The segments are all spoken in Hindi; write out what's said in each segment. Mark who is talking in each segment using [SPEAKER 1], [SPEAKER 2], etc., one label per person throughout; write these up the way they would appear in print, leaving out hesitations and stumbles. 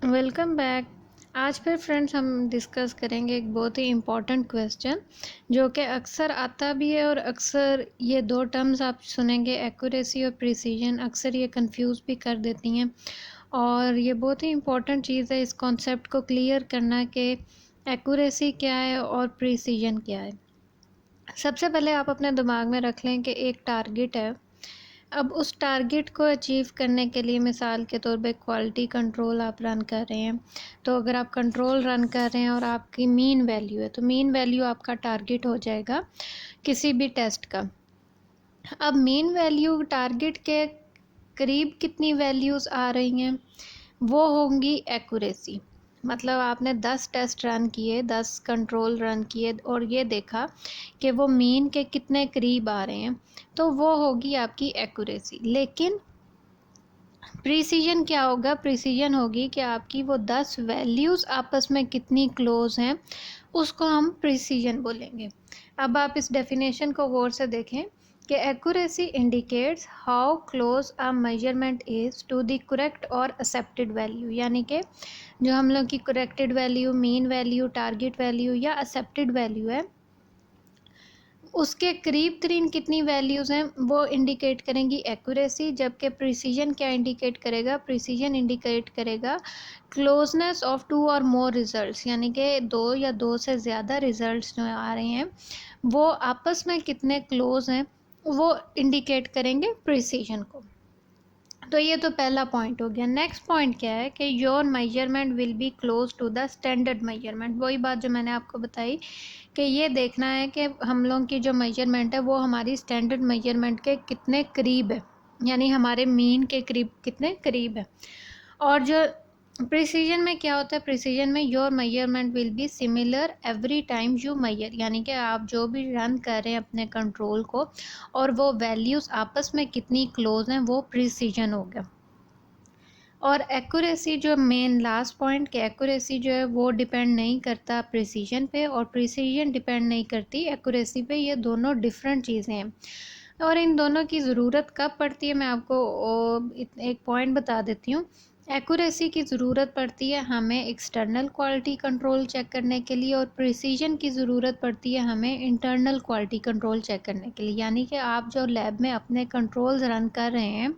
[SPEAKER 1] Welcome back. आज फिर फ्रेंड्स हम डिस्कस करेंगे एक बहुत ही इम्पोर्टेंट क्वेश्चन जो कि अक्सर आता भी है और अक्सर ये दो टर्म्स आप सुनेंगे एक्यूरेसी और प्रिसीजन, अक्सर ये कंफ्यूज भी कर देती हैं और ये बहुत ही इम्पोर्टेंट चीज़ है इस कॉन्सेप्ट को क्लियर करना कि एक्यूरेसी क्या है और प्रिसीजन क्या है। सबसे पहले आप अपने दिमाग में रख लें कि एक टारगेट है। अब उस टारगेट को अचीव करने के लिए मिसाल के तौर पे क्वालिटी कंट्रोल आप रन कर रहे हैं, तो अगर आप कंट्रोल रन कर रहे हैं और आपकी मीन वैल्यू है तो मीन वैल्यू आपका टारगेट हो जाएगा किसी भी टेस्ट का। अब मीन वैल्यू टारगेट के करीब कितनी वैल्यूज़ आ रही हैं वो होंगी एक्यूरेसी। मतलब आपने 10 टेस्ट रन किए, 10 कंट्रोल रन किए और ये देखा कि वो मीन के कितने करीब आ रहे हैं, तो वो होगी आपकी एक्यूरेसी। लेकिन प्रिसीजन क्या होगा? प्रिसीजन होगी कि आपकी वो 10 वैल्यूज़ आपस में कितनी क्लोज हैं, उसको हम प्रिसीजन बोलेंगे। अब आप इस डेफिनेशन को गौर से देखें कि accuracy indicates how close a measurement is to the correct और एक्सेप्टेड वैल्यू, यानी कि जो हम लोग की corrected value, mean value, target value या एक्सेप्टेड वैल्यू है उसके करीब तरीन कितनी वैल्यूज़ हैं वो इंडिकेट करेंगी एक्यूरेसी। जबकि प्रिसीजन क्या इंडिकेट करेगा? प्रिसीजन इंडिकेट करेगा क्लोजनेस ऑफ 2 और मोर रिजल्ट्स, यानी कि 2 या 2 से ज़्यादा रिजल्ट्स जो आ रहे हैं वो आपस में कितने क्लोज हैं वो इंडिकेट करेंगे प्रिसीजन को। तो ये तो पहला पॉइंट हो गया। नेक्स्ट पॉइंट क्या है कि your measurement will be close to the standard measurement. वही बात जो मैंने आपको बताई कि ये देखना है कि हम लोग की जो मेजरमेंट है वो हमारी स्टैंडर्ड मेजरमेंट के कितने करीब है, यानी हमारे मीन के करीब कितने करीब है। और जो प्रिसीजन में क्या होता है? प्रिसीजन में your measurement will be similar every time you measure, यानी कि आप जो भी रन कर रहे हैं अपने कंट्रोल को और वो वैल्यूज़ आपस में कितनी क्लोज हैं वो प्रिसीजन हो गया। और एक्यूरेसी जो मेन लास्ट पॉइंट कि एक्यूरेसी जो है वो डिपेंड नहीं करता प्रिसीजन पे और प्रिसीजन डिपेंड नहीं करती एक्यूरेसी पे। ये दोनों डिफरेंट चीज़ें हैं और इन दोनों की ज़रूरत कब पड़ती है मैं आपको एक पॉइंट बता देती हूँ। एक्यूरेसी की ज़रूरत पड़ती है हमें एक्सटर्नल क्वालिटी कंट्रोल चेक करने के लिए और प्रिसीजन की ज़रूरत पड़ती है हमें इंटरनल क्वालिटी कंट्रोल चेक करने के लिए। यानी कि आप जो लैब में अपने कंट्रोल्स रन कर रहे हैं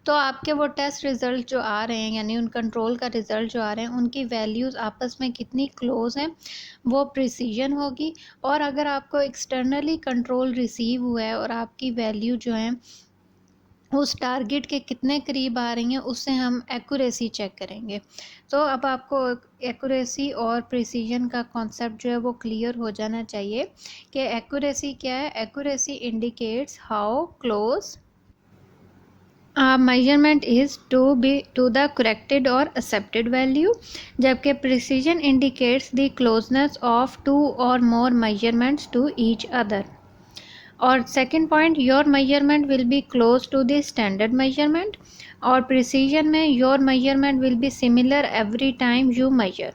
[SPEAKER 1] तो आपके वो टेस्ट रिज़ल्ट जो आ रहे हैं, यानी उन कंट्रोल का रिज़ल्ट जो आ रहे हैं उनकी वैल्यूज़ आपस में कितनी क्लोज हैं वो प्रिसीजन होगी। और अगर आपको एक्सटर्नली कंट्रोल रिसीव हुआ है और आपकी वैल्यू जो है उस टारगेट के कितने करीब आ रही हैं उससे हम एक्यूरेसी चेक करेंगे। तो अब आपको एक्यूरेसी और प्रिसीजन का कॉन्सेप्ट जो है वो क्लियर हो जाना चाहिए कि एक्यूरेसी क्या है। Accuracy indicates how close measurement is to the corrected or accepted value, जबकि precision indicates the closeness of 2 or more measurements to each other। और second point your measurement will be close to the standard measurement और प्रिसीजन में your measurement will be similar every time you measure.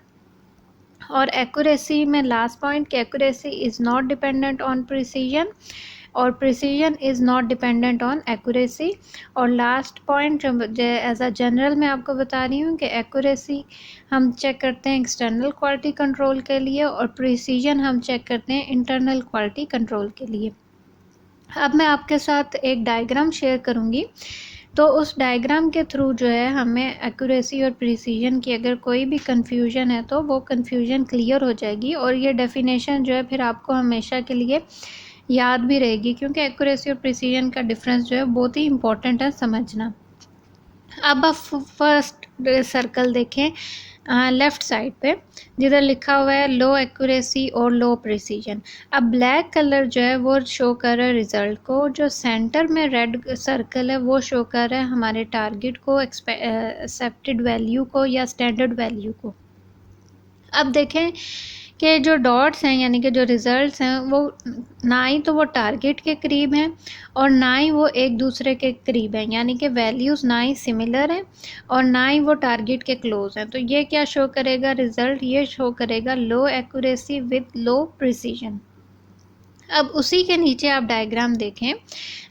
[SPEAKER 1] और एक्यूरेसी में लास्ट पॉइंट कि accuracy is not dependent on precision और precision is not dependent on accuracy. और लास्ट पॉइंट जो एज अ जनरल मैं आपको बता रही हूँ कि एक्यूरेसी हम चेक करते हैं एक्सटर्नल क्वालिटी कंट्रोल के लिए और प्रिसीजन हम चेक करते हैं इंटरनल क्वालिटी कंट्रोल के लिए। अब मैं आपके साथ एक डायग्राम शेयर करूँगी, तो उस डायग्राम के थ्रू जो है हमें एक्यूरेसी और प्रिसीजन की अगर कोई भी कन्फ्यूजन है तो वो कन्फ्यूजन क्लियर हो जाएगी और ये डेफिनेशन जो है फिर आपको हमेशा के लिए याद भी रहेगी, क्योंकि एक्यूरेसी और प्रिसीजन का डिफरेंस जो है बहुत ही इम्पोर्टेंट है समझना। अब आप फर्स्ट सर्कल देखें लेफ़्ट साइड पे जिधर लिखा हुआ है लो एक्यूरेसी और लो प्रिसीजन। अब ब्लैक कलर जो है वो शो कर रहा है रिज़ल्ट को, जो सेंटर में रेड सर्कल है वो शो कर रहा है हमारे टारगेट को, एक्सेप्टेड वैल्यू को या स्टैंडर्ड वैल्यू को। अब देखें कि जो डॉट्स हैं यानी कि जो रिज़ल्ट्स हैं वो ना ही तो वो टारगेट के करीब हैं और ना ही वो एक दूसरे के करीब हैं, यानी कि वैल्यूज़ ना ही सिमिलर हैं और ना ही वो टारगेट के क्लोज हैं। तो ये क्या शो करेगा रिज़ल्ट? ये शो करेगा लो एक्यूरेसी विद लो प्रिसीजन। अब उसी के नीचे आप डायग्राम देखें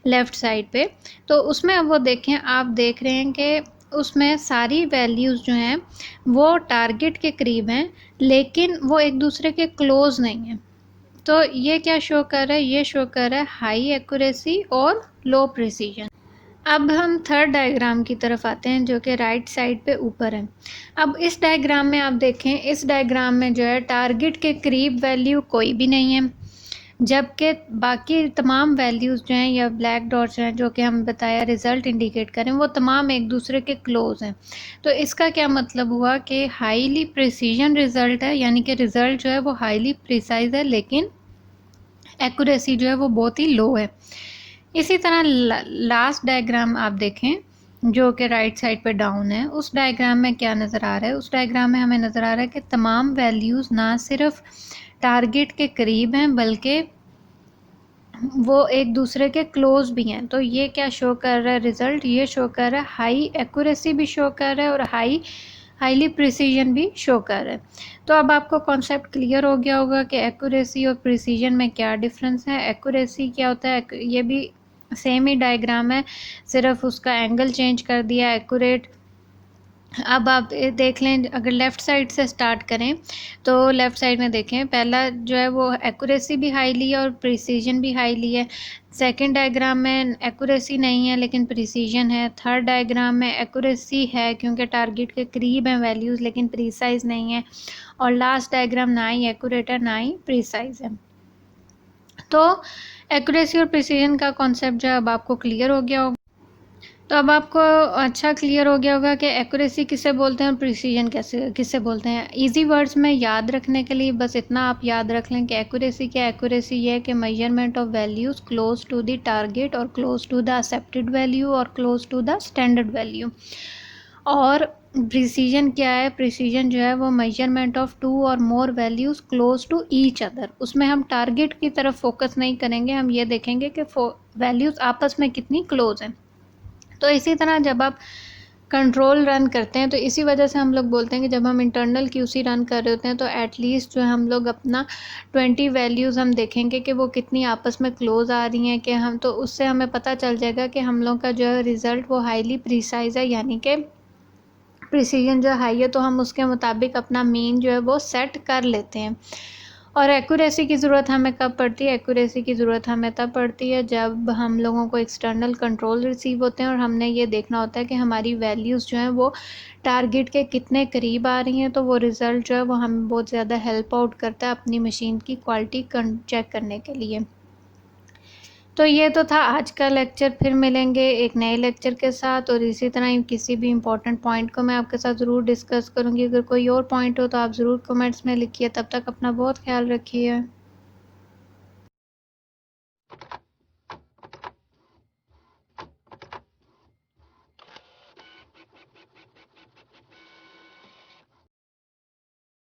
[SPEAKER 1] लेफ़्ट साइड पे, तो उसमें अब वो देखें, आप देख रहे हैं कि उसमें सारी वैल्यूज़ जो हैं वो टारगेट के करीब हैं, लेकिन वो एक दूसरे के क्लोज़ नहीं हैं। तो ये क्या शो कर रहा है? ये शो कर रहा है हाई एक्यूरेसी और लो प्रिसीजन। अब हम थर्ड डायग्राम की तरफ आते हैं, जो कि राइट साइड पे ऊपर है। अब इस डायग्राम में आप देखें, इस डायग्राम में जो है टारगेट के करीब वैल्यू कोई भी नहीं है, जबकि बाकी तमाम वैल्यूज़ जो हैं या ब्लैक डॉट्स हैं जो कि हम बताया रिज़ल्ट इंडिकेट करें, वो तमाम एक दूसरे के क्लोज़ हैं। तो इसका क्या मतलब हुआ कि हाईली प्रिसीजन रिज़ल्ट है, यानी कि रिज़ल्ट जो है वो हाईली प्रिसाइज है, लेकिन एक्यूरेसी जो है वो बहुत ही लो है। इसी तरह लास्ट डायग्राम आप देखें जो कि राइट साइड पे डाउन है, उस डायग्राम में क्या नज़र आ रहा है? उस डायग्राम में हमें नज़र आ रहा है कि तमाम वैल्यूज़ ना सिर्फ टारगेट के करीब हैं, बल्कि वो एक दूसरे के क्लोज भी हैं। तो ये क्या शो कर रहा है रिज़ल्ट? ये शो कर रहा है हाई एक्यूरेसी भी शो कर रहा है और हाईली प्रिसीजन भी शो कर रहा है। तो अब आपको कॉन्सेप्ट क्लियर हो गया होगा कि एक्यूरेसी और प्रिसीजन में क्या डिफरेंस है। एक्यूरेसी क्या होता है? ये भी सेम ही डायग्राम है, सिर्फ उसका एंगल चेंज कर दिया। एक्यूरेट, अब आप देख लें, अगर लेफ़्ट साइड से स्टार्ट करें तो लेफ़्ट साइड में देखें, पहला जो है वो एक्यूरेसी भी हाईली है और प्रिसीजन भी हाईली है। सेकंड डायग्राम में एक्यूरेसी नहीं है लेकिन प्रिसीजन है। थर्ड डायग्राम में एक्यूरेसी है क्योंकि टारगेट के करीब हैं वैल्यूज़, लेकिन प्रिसाइज नहीं है। और लास्ट डायग्राम ना ही एक्यूरेट है ना ही प्रिसाइज है। तो एक्यूरेसी और प्रिसीजन का कॉन्सेप्ट जो है अब आपको क्लियर हो गया होगा। तो अब आपको अच्छा क्लियर हो गया होगा कि एक्यूरेसी किसे बोलते हैं और प्रिसीजन कैसे किसे बोलते हैं। इजी वर्ड्स में याद रखने के लिए बस इतना आप याद रख लें कि एक्यूरेसी क्या है। एक्यूरेसी ये है कि measurement of values close to the target और close to the accepted value और close to the standard value. और प्रिसीजन क्या है? प्रिसीजन जो है वो मेजरमेंट ऑफ टू और more values close to each other. उसमें हम टारगेट की तरफ फोकस नहीं करेंगे, हम ये देखेंगे कि वैल्यूज़ आपस में कितनी क्लोज हैं। तो इसी तरह जब आप कंट्रोल रन करते हैं, तो इसी वजह से हम लोग बोलते हैं कि जब हम इंटरनल क्यूसी रन कर रहे होते हैं तो एटलीस्ट जो है हम लोग अपना 20 वैल्यूज़ हम देखेंगे कि वो कितनी आपस में क्लोज आ रही हैं, कि हम, तो उससे हमें पता चल जाएगा कि हम लोग का जो है रिज़ल्ट वो हाईली प्रिसाइज है, यानी कि प्रिसीजन जो हाई है। तो हम उसके मुताबिक अपना मीन जो है वो सेट कर लेते हैं। और एक्यूरेसी की ज़रूरत हमें कब पड़ती है? एक्यूरेसी की ज़रूरत हमें तब पड़ती है जब हम लोगों को एक्सटर्नल कंट्रोल रिसीव होते हैं और हमने ये देखना होता है कि हमारी वैल्यूज़ जो हैं वो टारगेट के कितने करीब आ रही हैं। तो वो रिज़ल्ट जो है वो हमें बहुत ज़्यादा हेल्प आउट करता है अपनी मशीन की क्वालिटी चेक करने के लिए। तो ये तो था आज का लेक्चर। फिर मिलेंगे एक नए लेक्चर के साथ, और इसी तरह ही किसी भी इम्पोर्टेंट पॉइंट को मैं आपके साथ ज़रूर डिस्कस करूँगी। अगर कोई और पॉइंट हो तो आप ज़रूर कमेंट्स में लिखिए। तब तक अपना बहुत ख्याल रखिए।